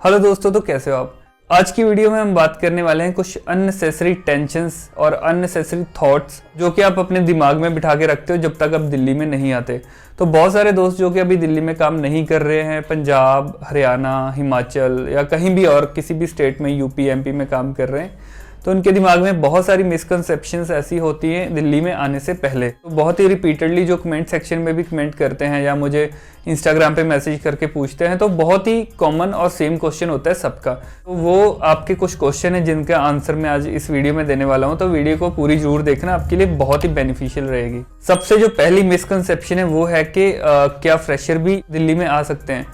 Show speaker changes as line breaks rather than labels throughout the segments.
Hello दोस्तों, तो कैसे हो आप। आज की वीडियो में हम बात करने वाले हैं कुछ अननेसेसरी टेंशन्स और अननेसेसरी थॉट्स जो कि आप अपने दिमाग में बिठा के रखते हो जब तक आप दिल्ली में नहीं आते। तो बहुत सारे दोस्त जो कि अभी दिल्ली में काम नहीं कर रहे हैं, पंजाब, हरियाणा, हिमाचल या कहीं भी और किसी भी स्टेट में, यूपी, एमपी में काम कर रहे हैं, तो उनके दिमाग में बहुत सारी मिसकंसेप्शंस ऐसी होती हैं दिल्ली में आने से पहले। तो बहुत ही रिपीटेडली जो कमेंट सेक्शन में भी कमेंट करते हैं या मुझे इंस्टाग्राम पे मैसेज करके पूछते हैं, तो बहुत ही कॉमन और सेम क्वेश्चन होता है सबका। तो वो आपके कुछ क्वेश्चन है जिनका आंसर मैं आज इस वीडियो में देने वाला हूँ। तो वीडियो को पूरी जरूर देखना, आपके लिए बहुत ही बेनिफिशियल रहेगी। सबसे जो पहली मिसकंसेप्शन है वो है कि क्या फ्रेशर भी दिल्ली में आ सकते हैं।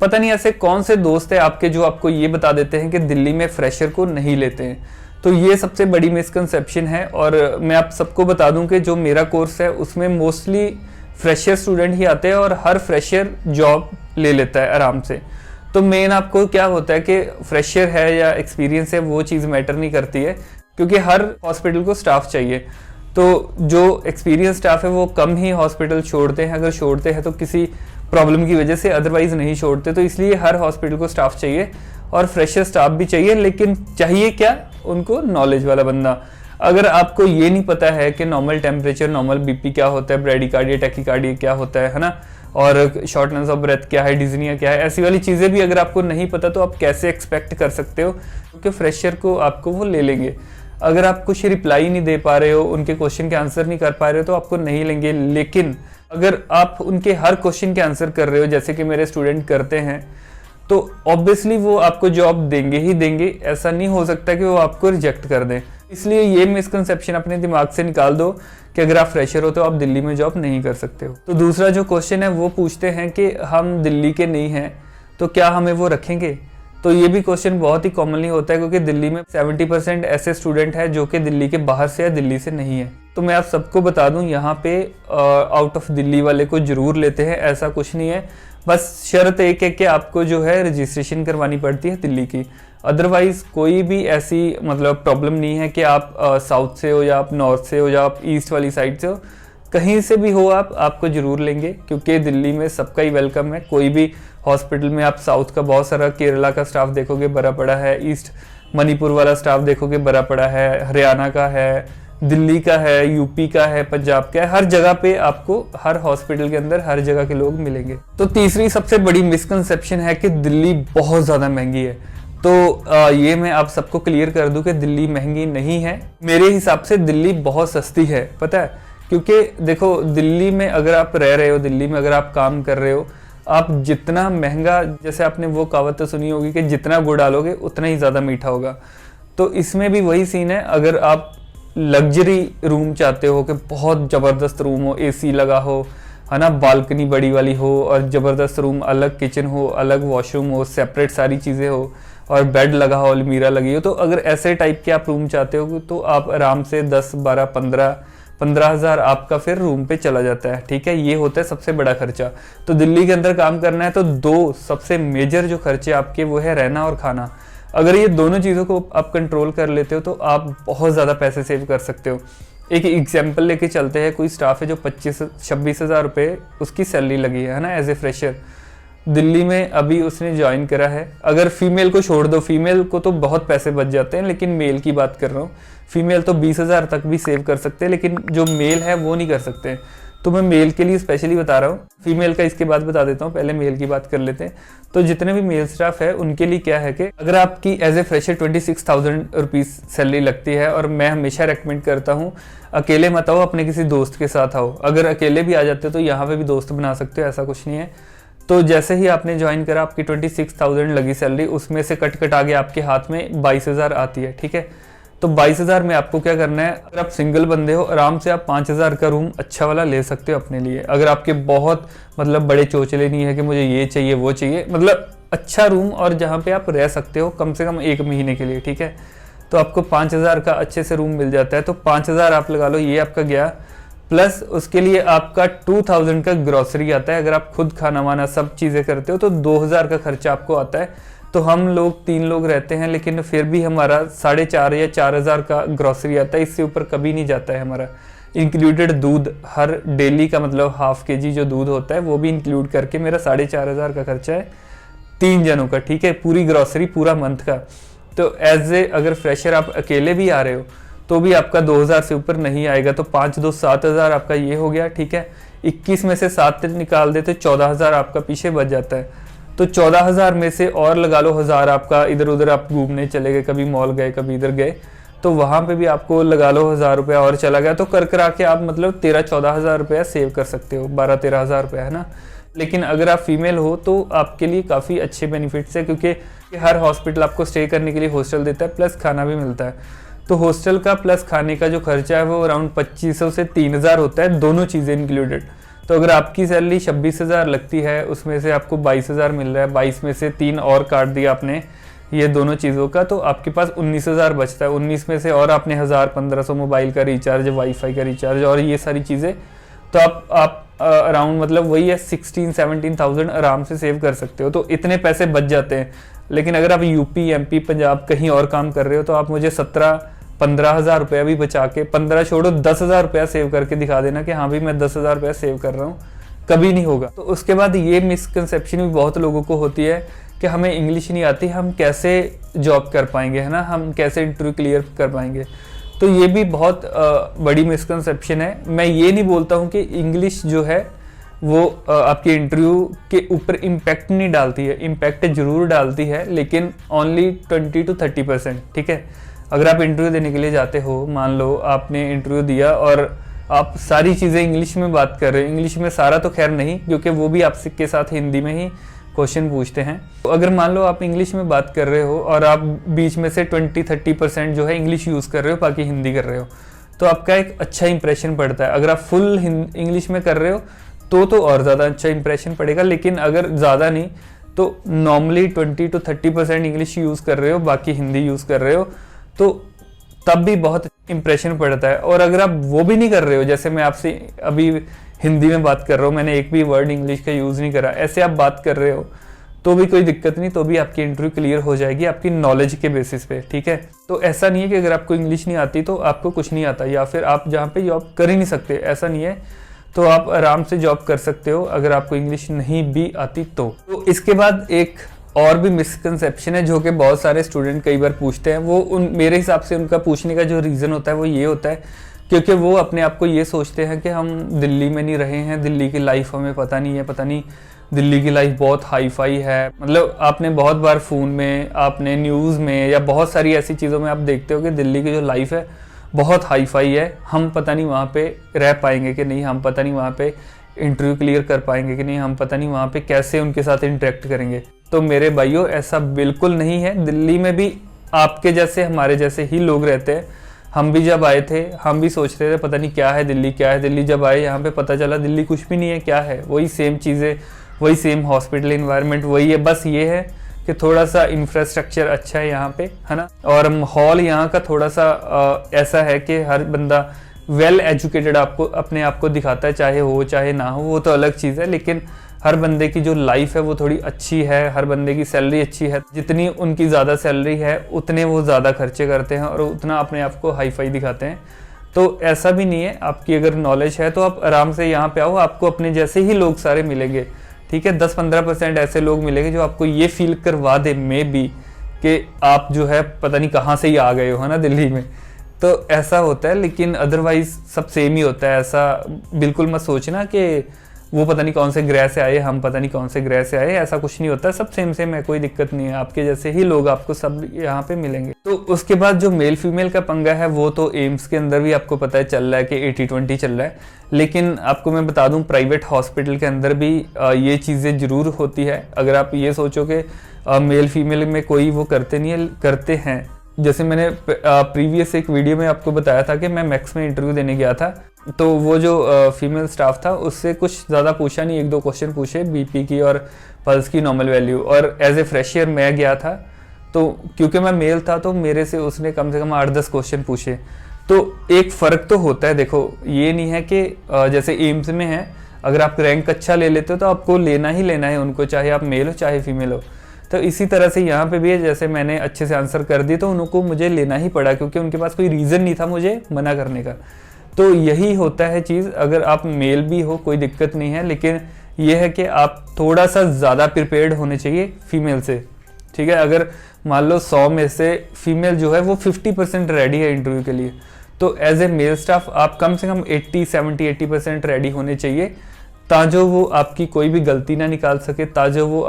पता नहीं ऐसे कौन से दोस्त है आपके जो आपको ये बता देते हैं कि दिल्ली में फ्रेशर को नहीं लेते हैं। तो ये सबसे बड़ी मिसकंसेप्शन है। और मैं आप सबको बता दूं कि जो मेरा कोर्स है उसमें मोस्टली फ्रेशर स्टूडेंट ही आते हैं और हर फ्रेशर जॉब ले लेता है आराम से। तो मेन आपको क्या होता है कि फ्रेशर है या एक्सपीरियंस है वो चीज़ मैटर नहीं करती है, क्योंकि हर हॉस्पिटल को स्टाफ चाहिए। तो जो एक्सपीरियंस स्टाफ है वो कम ही हॉस्पिटल छोड़ते हैं, अगर छोड़ते हैं तो किसी प्रॉब्लम की वजह से, अदरवाइज नहीं छोड़ते। तो इसलिए हर हॉस्पिटल को स्टाफ चाहिए और फ्रेशर स्टाफ भी चाहिए। लेकिन चाहिए क्या उनको? नॉलेज वाला बंदा। अगर आपको ये नहीं पता है कि नॉर्मल टेम्परेचर, नॉर्मल बीपी क्या होता है, ब्रेडिकार्डिया, टैकीकार्डिया क्या होता है ना, और शॉर्टनेस ऑफ ब्रेथ क्या है, डिजनिया क्या है, ऐसी वाली चीज़ें भी अगर आपको नहीं पता तो आप कैसे एक्सपेक्ट कर सकते हो क्योंकि फ्रेशर को आपको वो ले लेंगे। अगर आप कुछ रिप्लाई नहीं दे पा रहे हो, उनके क्वेश्चन के आंसर नहीं कर पा रहे हो, तो आपको नहीं लेंगे। लेकिन अगर आप उनके हर क्वेश्चन के आंसर कर रहे हो, जैसे कि मेरे स्टूडेंट करते हैं, तो ऑब्वियसली वो आपको जॉब देंगे ही देंगे। ऐसा नहीं हो सकता कि वो आपको रिजेक्ट कर दें। इसलिए ये मिसकंसेप्शन अपने दिमाग से निकाल दो कि अगर आप फ्रेशर हो तो आप दिल्ली में जॉब नहीं कर सकते हो। तो दूसरा जो क्वेश्चन है वो पूछते हैं कि हम दिल्ली के नहीं हैं तो क्या हमें वो रखेंगे। तो ये भी क्वेश्चन बहुत ही कॉमनली होता है, क्योंकि दिल्ली में 70% ऐसे स्टूडेंट हैं जो कि दिल्ली के बाहर से या दिल्ली से नहीं है। तो मैं आप सबको बता दूं, यहाँ पे आउट ऑफ दिल्ली वाले को जरूर लेते हैं, ऐसा कुछ नहीं है। बस शर्त एक है कि आपको जो है रजिस्ट्रेशन करवानी पड़ती है दिल्ली की। अदरवाइज कोई भी ऐसी मतलब प्रॉब्लम नहीं है कि आप साउथ से हो या आप नॉर्थ से हो या आप ईस्ट वाली साइड से हो, कहीं से भी हो आपको जरूर लेंगे, क्योंकि दिल्ली में सबका ही वेलकम है। कोई भी हॉस्पिटल में आप साउथ का बहुत सारा केरला का स्टाफ देखोगे भरा पड़ा है, ईस्ट मणिपुर वाला स्टाफ देखोगे भरा पड़ा है, हरियाणा का है, दिल्ली का है, यूपी का है, पंजाब का है। हर जगह पे आपको हर हॉस्पिटल के अंदर हर जगह के लोग मिलेंगे। तो तीसरी सबसे बड़ी मिसकंसेप्शन है कि दिल्ली बहुत ज़्यादा महंगी है। तो ये मैं आप सबको क्लियर कर दूं कि दिल्ली महंगी नहीं है। मेरे हिसाब से दिल्ली बहुत सस्ती है, पता है। क्योंकि देखो, दिल्ली में अगर आप रह रहे हो, दिल्ली में अगर आप काम कर रहे हो, आप जितना महंगा, जैसे आपने वो कहावत तो सुनी होगी कि जितना गुड़ डालोगे उतना ही ज़्यादा मीठा होगा। तो इसमें भी वही सीन है। अगर आप लग्जरी रूम चाहते हो कि बहुत ज़बरदस्त रूम हो, एसी लगा हो, है ना, बालकनी बड़ी वाली हो और ज़बरदस्त रूम, अलग किचन हो, अलग वॉशरूम हो, सेपरेट सारी चीज़ें हो और बेड लगा हो, अलमीरा लगी हो, तो अगर ऐसे टाइप के आप रूम चाहते हो तो आप आराम से 10, 12, 15 हज़ार आपका फिर रूम पे चला जाता है। ठीक है, ये होता है सबसे बड़ा खर्चा। तो दिल्ली के अंदर काम करना है तो दो सबसे मेजर जो खर्चे आपके वो है रहना और खाना। अगर ये दोनों चीज़ों को आप कंट्रोल कर लेते हो तो आप बहुत ज़्यादा पैसे सेव कर सकते हो। एक एग्जाम्पल लेके चलते हैं। कोई स्टाफ है जो 25-26 हज़ार रुपये उसकी सैलरी लगी है ना, एज ए फ्रेशर। दिल्ली में अभी उसने ज्वाइन करा है। अगर फीमेल को छोड़ दो, फीमेल को तो बहुत पैसे बच जाते हैं, लेकिन मेल की बात कर रहा हूँ। फीमेल तो 20 हज़ार तक भी सेव कर सकते हैं, लेकिन जो मेल है वो नहीं कर सकते। तो मैं मेल के लिए स्पेशली बता रहा हूँ, फीमेल का इसके बाद बता देता हूँ, पहले मेल की बात कर लेते हैं। तो जितने भी मेल स्टाफ है उनके लिए क्या है कि अगर आपकी age a fresher 26,000 rupees salary लगती है, और मैं हमेशा रेकमेंड करता हूँ अकेले मत आओ, अपने किसी दोस्त के साथ आओ। अगर अकेले भी आ जाते हो तो यहाँ पे भी दोस्त बना सकते हो, ऐसा कुछ नहीं है। तो जैसे ही आपने ज्वाइन करा, आपकी 26,000 लगी सैलरी, उसमें से कट आगे आपके हाथ में 22,000 आती है। ठीक है, तो 22,000 में आपको क्या करना है, अगर आप सिंगल बंदे हो आराम से आप 5,000 का रूम अच्छा वाला ले सकते हो अपने लिए। अगर आपके बहुत मतलब बड़े चोचले नहीं है कि मुझे ये चाहिए वो चाहिए, मतलब अच्छा रूम और जहाँ पे आप रह सकते हो कम से कम 1 महीने के लिए। ठीक है, तो आपको 5,000 का अच्छे से रूम मिल जाता है। तो 5,000 आप लगा लो, ये आपका गया। प्लस उसके लिए आपका 2,000 का ग्रॉसरी आता है। अगर आप खुद खाना वाना सब चीज़ें करते हो तो 2,000 का खर्चा आपको आता है। तो हम लोग 3 लोग रहते हैं, लेकिन फिर भी हमारा 4,500 या 4,000 का ग्रॉसरी आता है। इससे ऊपर कभी नहीं जाता है हमारा। इंक्लूडेड दूध, हर डेली का मतलब ½ kg जो दूध होता है वो भी इंक्लूड करके मेरा 4,500 का खर्चा है। 3 जनों का, ठीक है, पूरी ग्रॉसरी पूरा मंथ का। तो एज ए अगर फ्रेशर आप अकेले भी आ रहे हो तो भी आपका 2000 से ऊपर नहीं आएगा। तो 5 2 7000 आपका ये हो गया, ठीक है। 21 में से 7 निकाल देते 14,000 आपका पीछे बच जाता है। तो 14,000 में से और लगा लो 1000 आपका इधर उधर आप घूमने चले गए, कभी मॉल गए कभी इधर गए, तो वहाँ पे भी आपको लगा लो 1000 रुपया और चला गया। तो कर करा के आप मतलब 13-14,000 रुपया सेव कर सकते हो, 12-13,000 रुपया, है ना। लेकिन अगर आप फीमेल हो तो आपके लिए काफ़ी अच्छे बेनिफिट्स है, क्योंकि हर हॉस्पिटल आपको स्टे करने के लिए हॉस्टल देता है, प्लस खाना भी मिलता है। तो हॉस्टल का प्लस खाने का जो खर्चा है वो अराउंड 2500 से 3000 होता है, दोनों चीज़ें इंक्लूडेड। तो अगर आपकी सैलरी 26,000 लगती है, उसमें से आपको 22,000 मिल रहा है, 22 में से 3 और काट दिया आपने ये दोनों चीज़ों का, तो आपके पास 19,000 बचता है। 19 में से और आपने 1000-1500 मोबाइल का रिचार्ज, वाईफाई का रिचार्ज और ये सारी चीज़ें, तो आप अराउंड मतलब वही है 16-17,000 आराम से सेव कर सकते हो। तो इतने पैसे बच जाते हैं। लेकिन अगर आप यूपी, एमपी, पंजाब कहीं और काम कर रहे हो तो आप मुझे 17-15,000 रुपया भी बचा के, 15 छोड़ो 10,000 रुपया सेव करके दिखा देना कि हाँ भाई मैं 10,000 रुपया सेव कर रहा हूँ, कभी नहीं होगा। तो उसके बाद ये मिसकंसेप्शन भी बहुत लोगों को होती है कि हमें इंग्लिश नहीं आती, हम कैसे जॉब कर पाएंगे, है ना, हम कैसे इंटरव्यू क्लियर कर पाएंगे। तो ये भी बहुत बड़ी मिसकंसेप्शन है। मैं ये नहीं बोलता हूँ कि इंग्लिश जो है वो आपके इंटरव्यू के ऊपर इम्पैक्ट नहीं डालती है, इम्पैक्ट जरूर डालती है, लेकिन ओनली 20-30%, ठीक है। अगर आप इंटरव्यू देने के लिए जाते हो, मान लो आपने इंटरव्यू दिया और आप सारी चीज़ें इंग्लिश में बात कर रहे हो, इंग्लिश में सारा तो खैर नहीं, क्योंकि वो भी आपसे के साथ हिंदी में ही क्वेश्चन पूछते हैं। तो अगर मान लो आप इंग्लिश में बात कर रहे हो और आप बीच में से 20-30% जो है इंग्लिश यूज़ कर रहे हो, बाकी हिंदी कर रहे हो, तो आपका एक अच्छा इंप्रेशन पड़ता है। अगर आप फुल इंग्लिश में कर रहे हो तो और ज़्यादा अच्छा इंप्रेशन पड़ेगा। लेकिन अगर ज़्यादा नहीं तो नॉर्मली 20-30% इंग्लिश यूज़ कर रहे हो, बाकी हिंदी यूज़ कर रहे हो, तो तब भी बहुत इंप्रेशन पड़ता है। और अगर आप वो भी नहीं कर रहे हो, जैसे मैं आपसे अभी हिंदी में बात कर रहा हूँ, मैंने एक भी वर्ड इंग्लिश का यूज़ नहीं करा, ऐसे आप बात कर रहे हो तो भी कोई दिक्कत नहीं, तो भी आपकी इंटरव्यू क्लियर हो जाएगी आपकी नॉलेज के बेसिस पे, ठीक है। तो ऐसा नहीं है कि अगर आपको इंग्लिश नहीं आती तो आपको कुछ नहीं आता, या फिर आप जहाँ पे जॉब कर ही नहीं सकते, ऐसा नहीं है। तो आप आराम से जॉब कर सकते हो अगर आपको इंग्लिश नहीं भी आती तो इसके बाद एक और भी मिसकंसेप्शन है जो कि बहुत सारे स्टूडेंट कई बार पूछते हैं। वो मेरे हिसाब से उनका पूछने का जो रीज़न होता है वो ये होता है क्योंकि वो अपने आप को ये सोचते हैं कि हम दिल्ली में नहीं रहे हैं, दिल्ली की लाइफ हमें पता नहीं है, पता नहीं दिल्ली की लाइफ बहुत हाई फाई है। मतलब आपने बहुत बार फ़ोन में, आपने न्यूज़ में या बहुत सारी ऐसी चीज़ों में आप देखते हो कि दिल्ली की जो लाइफ है बहुत हाई फाई है, हम पता नहीं वहाँ पे रह पाएंगे कि नहीं, हम पता नहीं वहाँ पे इंटरव्यू क्लियर कर पाएंगे कि नहीं, हम पता नहीं वहाँ पे कैसे उनके साथ इंटरेक्ट करेंगे। तो मेरे भाइयों ऐसा बिल्कुल नहीं है। दिल्ली में भी आपके जैसे हमारे जैसे ही लोग रहते हैं। हम भी जब आए थे हम भी सोच रहे थे पता नहीं क्या है दिल्ली, क्या है दिल्ली। जब आए यहाँ पे पता चला दिल्ली कुछ भी नहीं है, क्या है, वही सेम चीज़ें, वही सेम हॉस्पिटल इन्वायरमेंट वही है। बस ये है कि थोड़ा सा इंफ्रास्ट्रक्चर अच्छा है यहाँ पे, है ना, और माहौल यहाँ का थोड़ा सा ऐसा है कि हर बंदा वेल एजुकेटेड आपको अपने आप को दिखाता है, चाहे हो चाहे ना हो, वो तो अलग चीज़ है। लेकिन हर बंदे की जो लाइफ है वो थोड़ी अच्छी है, हर बंदे की सैलरी अच्छी है। जितनी उनकी ज़्यादा सैलरी है उतने वो ज़्यादा खर्चे करते हैं और उतना अपने आप को हाई फाई दिखाते हैं। तो ऐसा भी नहीं है, आपकी अगर नॉलेज है तो आप आराम से यहाँ पे आओ, आपको अपने जैसे ही लोग सारे मिलेंगे, ठीक है। 10-15% ऐसे लोग मिलेंगे जो आपको ये फील करवा दे मे बी कि आप जो है पता नहीं कहाँ से ही आ गए हो, है ना, दिल्ली में। तो ऐसा होता है, लेकिन अदरवाइज सब सेम ही होता है। ऐसा बिल्कुल मत सोचना कि वो पता नहीं कौन से ग्रह से आए, हम पता नहीं कौन से ग्रह से आए, ऐसा कुछ नहीं होता। सब सेम सेम है, कोई दिक्कत नहीं है। आपके जैसे ही लोग आपको सब यहाँ पे मिलेंगे। तो उसके बाद जो मेल फीमेल का पंगा है वो तो एम्स के अंदर भी आपको पता है चल रहा है कि 80-20 चल रहा है। लेकिन आपको मैं बता दूं प्राइवेट हॉस्पिटल के अंदर भी ये चीज़ें ज़रूर होती है। अगर आप ये सोचो कि मेल फीमेल में कोई वो करते नहीं है, करते हैं। जैसे मैंने प्रीवियस एक वीडियो में आपको बताया था कि मैं मैक्स में इंटरव्यू देने गया था, तो वो जो फीमेल स्टाफ था उससे कुछ ज़्यादा पूछा नहीं, 1-2 क्वेश्चन पूछे बीपी की और पल्स की नॉर्मल वैल्यू। और एज ए फ्रेशियर मैं गया था, तो क्योंकि मैं मेल था तो मेरे से उसने कम से कम 8-10 क्वेश्चन पूछे। तो एक फ़र्क तो होता है। देखो ये नहीं है कि जैसे एम्स में है, अगर आप रैंक अच्छा ले लेते हो तो आपको लेना ही लेना है उनको, चाहे आप मेल हो चाहे फीमेल हो। तो इसी तरह से यहाँ पे भी है, जैसे मैंने अच्छे से आंसर कर दिए तो उनको मुझे लेना ही पड़ा, क्योंकि उनके पास कोई रीज़न नहीं था मुझे मना करने का। तो यही होता है चीज़। अगर आप मेल भी हो कोई दिक्कत नहीं है, लेकिन ये है कि आप थोड़ा सा ज़्यादा प्रिपेयर्ड होने चाहिए फीमेल से, ठीक है। अगर मान लो 100 में से फीमेल जो है वो 50% रेडी है इंटरव्यू के लिए, तो एज ए मेल स्टाफ आप कम से कम 80% रेडी होने चाहिए, ताजो वो आपकी कोई भी गलती ना निकाल सके, ताजो वो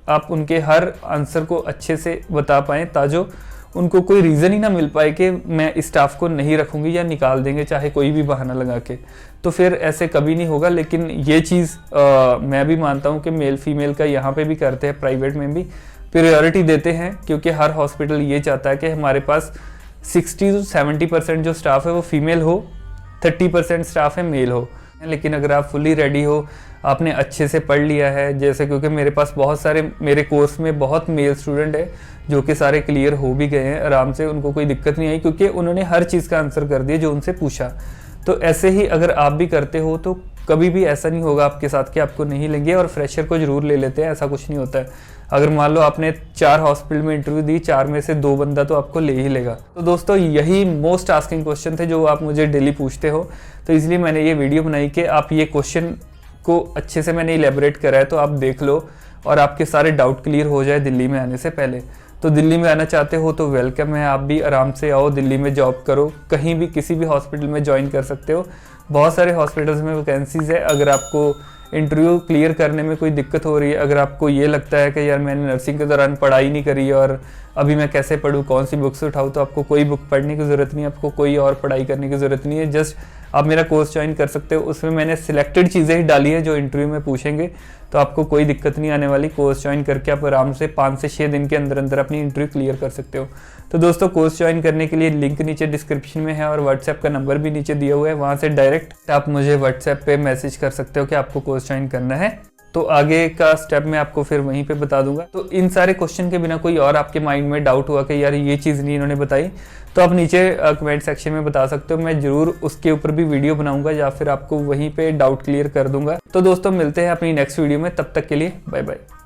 आप उनके हर आंसर को अच्छे से बता पाएँ, ताजो उनको कोई रीज़न ही ना मिल पाए कि मैं इस स्टाफ को नहीं रखूँगी या निकाल देंगे चाहे कोई भी बहाना लगा के, तो फिर ऐसे कभी नहीं होगा। लेकिन ये चीज़ मैं भी मानता हूँ कि मेल फीमेल का यहाँ पे भी करते हैं, प्राइवेट में भी प्रायोरिटी देते हैं, क्योंकि हर हॉस्पिटल ये चाहता है कि हमारे पास 60 से 70% जो स्टाफ है वो फीमेल हो, 30% स्टाफ है मेल हो। लेकिन अगर आप फुली रेडी हो, आपने अच्छे से पढ़ लिया है, जैसे क्योंकि मेरे पास बहुत सारे मेरे कोर्स में बहुत मेल स्टूडेंट है जो कि सारे क्लियर हो भी गए हैं आराम से, उनको कोई दिक्कत नहीं आई क्योंकि उन्होंने हर चीज़ का आंसर कर दिया जो उनसे पूछा। तो ऐसे ही अगर आप भी करते हो तो कभी भी ऐसा नहीं होगा आपके साथ कि आपको नहीं लेंगे, और फ्रेशर को जरूर ले लेते हैं, ऐसा कुछ नहीं होता है। अगर मान लो आपने 4 हॉस्पिटल में इंटरव्यू दी, 4 में से 2 बंदा तो आपको ले ही लेगा। तो दोस्तों यही मोस्ट आस्किंग क्वेश्चन थे जो आप मुझे डेली पूछते हो, तो इसलिए मैंने ये वीडियो बनाई कि आप ये क्वेश्चन को अच्छे से मैंने इलेबोरेट करा है, तो आप देख लो और आपके सारे डाउट क्लियर हो जाए दिल्ली में आने से पहले। तो दिल्ली में आना चाहते हो तो वेलकम है, आप भी आराम से आओ, दिल्ली में जॉब करो, कहीं भी किसी भी हॉस्पिटल में ज्वाइन कर सकते हो। बहुत सारे हॉस्पिटल्स में वैकेंसीज है। अगर आपको इंटरव्यू क्लियर करने में कोई दिक्कत हो रही है, अगर आपको ये लगता है कि यार मैंने नर्सिंग के दौरान पढ़ाई नहीं करी और अभी मैं कैसे पढूं, कौन सी बुक्स उठाऊं, तो आपको कोई बुक पढ़ने की ज़रूरत नहीं है, आपको कोई और पढ़ाई करने की ज़रूरत नहीं है। जस्ट आप मेरा कोर्स ज्वाइन कर सकते हो, उसमें मैंने सिलेक्टेड चीज़ें ही डाली हैं जो इंटरव्यू में पूछेंगे, तो आपको कोई दिक्कत नहीं आने वाली। कोर्स ज्वाइन करके आप आराम से 5 से 6 दिन के अंदर अंदर अपनी इंटरव्यू क्लियर कर सकते हो। तो दोस्तों कोर्स ज्वाइन करने के लिए लिंक नीचे डिस्क्रिप्शन में है और व्हाट्सएप का नंबर भी नीचे दिया हुआ है, वहाँ से डायरेक्ट आप मुझे व्हाट्सएप पे मैसेज कर सकते हो कि आपको कोर्स ज्वाइन करना है। तो आगे का स्टेप मैं आपको फिर वहीं पे बता दूंगा। तो इन सारे क्वेश्चन के बिना कोई और आपके माइंड में डाउट हुआ कि यार ये चीज़ नहीं इन्होंने बताई, तो आप नीचे कमेंट सेक्शन में बता सकते हो, मैं जरूर उसके ऊपर भी वीडियो बनाऊंगा या फिर आपको वहीं पे डाउट क्लियर कर दूंगा। तो दोस्तों मिलते हैं अपनी नेक्स्ट वीडियो में, तब तक के लिए बाय बाय।